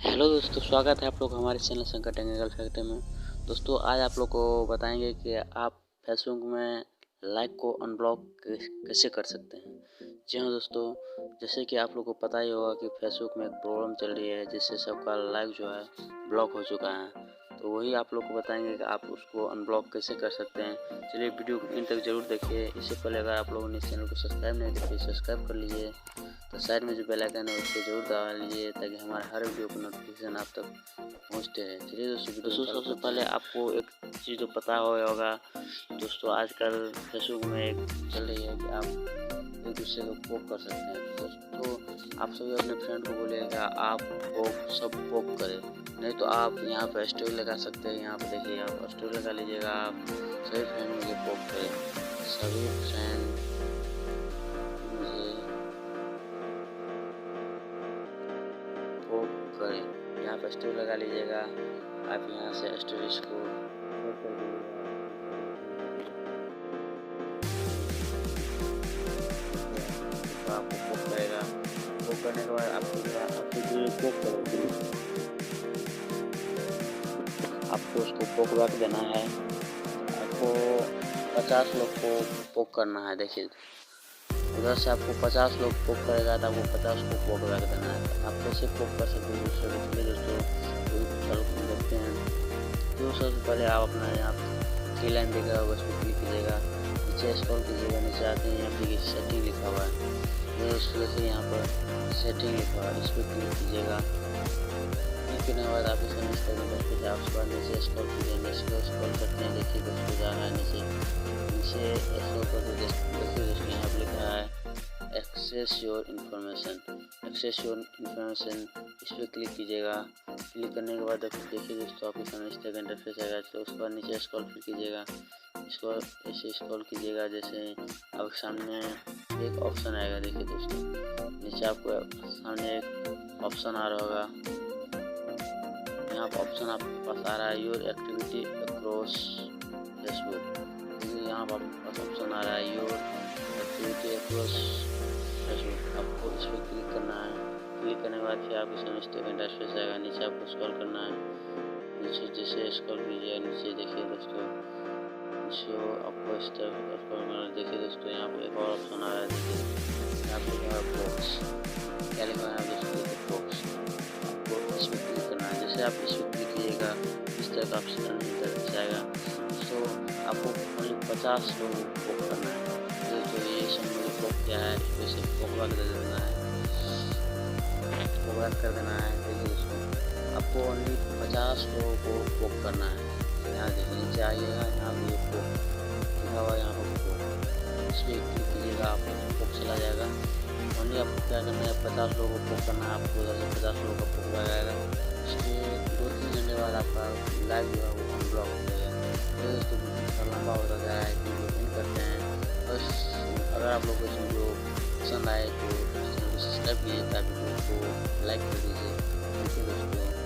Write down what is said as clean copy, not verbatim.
Hello दोस्तों, स्वागत है आप लोग हमारे चैनल शंकर टेक्निकल फैक्ट्री में। दोस्तों आज आप लोग को बताएंगे कि आप फेसबुक में लाइक को अनब्लॉक कैसे कर सकते हैं। जी हाँ दोस्तों, जैसे कि आप लोग को पता ही होगा कि फेसबुक में एक प्रॉब्लम चल रही है जिससे सबका लाइक जो है ब्लॉक हो चुका है। तो वही आप लोग को बताएंगे कि आप उसको अनब्लॉक कैसे कर सकते हैं। चलिए वीडियो को इन तक जरूर देखिए। इससे पहले अगर आप लोगों ने इस चैनल को सब्सक्राइब नहीं किया सब्सक्राइब कर लीजिए। तो साइड में जो बेल आइकन है उसको जरूर दबा लीजिए ताकि हमारे हर वीडियो का नोटिफिकेशन आप तक पहुंचते रहे। चलिए दोस्तों, सबसे पहले आपको एक चीज़ तो पता होगा दोस्तों, आजकल फेसबुक में एक चल रही है कि आप एक दूसरे को पोक कर सकते हैं। दोस्तों आप सभी अपने फ्रेंड को बोलिएगा आप सब पोक करें, नहीं तो आप यहाँ पर स्टोरी लगा सकते हैं। यहाँ पर देखिए, आप स्टोरी लगा लीजिएगा, आप सभी फ्रेंड मुझे पोक करें, सभी फ्रेंड मुझे पोक करें। यहाँ पर स्टोरी लगा लीजिएगा। आप यहाँ से स्टोरीज को पोक कर दीजिएगा। तो आपको पोक करेगा। पोक करने के बाद आपको पोक करेगा, आपको उसको पोक बैक देना है। आपको 50 लोग को पोक करना है। देखिए उधर से आपको 50 लोग पोक करेगा तो आपको 50 को पोक बैक देना है। आप कैसे पोक कर सकते हैं दोस्तों, चलो देखते हैं। तो सबसे पहले आप अपना यहाँ 3 लाइन देगा होगा, उस पर क्लिक कीजिएगा, नीचे स्क्रॉल कीजिएगा, नीचे आते हैं यहाँ पे सेटिंग लिखा हुआ है। दोस्तों देखिए यहाँ पर सेटिंग लिखा हुआ है, इस पर क्लिक कीजिएगा। क्लिक करने के बाद आप इसे मिस करेंगे दोस्तों, आप उसके बाद नीचे स्क्रॉल कीजिए, नीचे स्क्रॉल करते हैं। देखिए दोस्तों जा रहा है नीचे स्क्रॉल करते देखिए दोस्तों यहाँ पर लिखा है एक्सेस योर इन्फॉर्मेशन। इस पर क्लिक कीजिएगा। क्लिक करने के बाद देखिए दोस्तों आपके सामने इस तरह का इंटरफेस आएगा। तो उसके बाद नीचे स्क्रॉल फिर कीजिएगा, इसको ऐसे स्क्रॉल कीजिएगा जैसे आपके सामने एक ऑप्शन आएगा। देखिए दोस्तों नीचे आपको सामने एक ऑप्शन आ रहा होगा, यहाँ पर ऑप्शन आपके पास आ रहा है योर एक्टिविटी अक्रॉस फेसबुक। यहाँ पर आपके पास ऑप्शन आ रहा है योर एक्टिविटी अक्रॉस फेसबुक। आपको इस पर क्लिक करना है। क्लिक करने के बाद फिर आपके सामने इस तरह का इंटरफेस आएगा। नीचे आपको स्क्रॉल करना है, नीचे जैसे स्क्रॉल कीजिए नीचे देखिए दोस्तों जो आपको इस तरह स्क्रॉल करना है। देखिए दोस्तों यहाँ पर एक और ऑप्शन आ रहा है। देखिए यहाँ पर बॉक्स क्या लिखा है दोस्तों, बॉक्स। आपको इस पर क्लिक करना है। जैसे आप इस पर क्लिक कीजिएगा इस तरह का ऑप्शन इंटरफेस आएगा। तो आपको ओनली 50 लोगों को पोक करना है। तो ये सब मुझे पोक क्या है, इसको इसे पोक बैक दे देना है, पोक बैक कर देना है। देखिए दोस्तों आपको ओनली 50 लोगों को पोक करना है। यहाँ देखिए नीचे आइएगा, यहाँ भी पोक लिखा हुआ, यहाँ पर पोक, इस पर क्लिक कीजिएगा, आपको पोक चला जाएगा। ओनली आपको क्या करना है, 50 लोगों को पोक करना है। आपको उधर से 50 लोगों का पोक बैक आएगा। इसके 2-3 घंटे बाद आपका लाइव जो है वो अनब्लॉक हो जाएगा। तो दोस्तों लंबा होता जा रहा है, वीडियो एंड करते हैं। बस अगर आप लोग को इस वीडियो पसंद आए तो चैनल को सब्सक्राइब कीजिए, वीडियो को लाइक कर दीजिए। थैंक यू दोस्तों।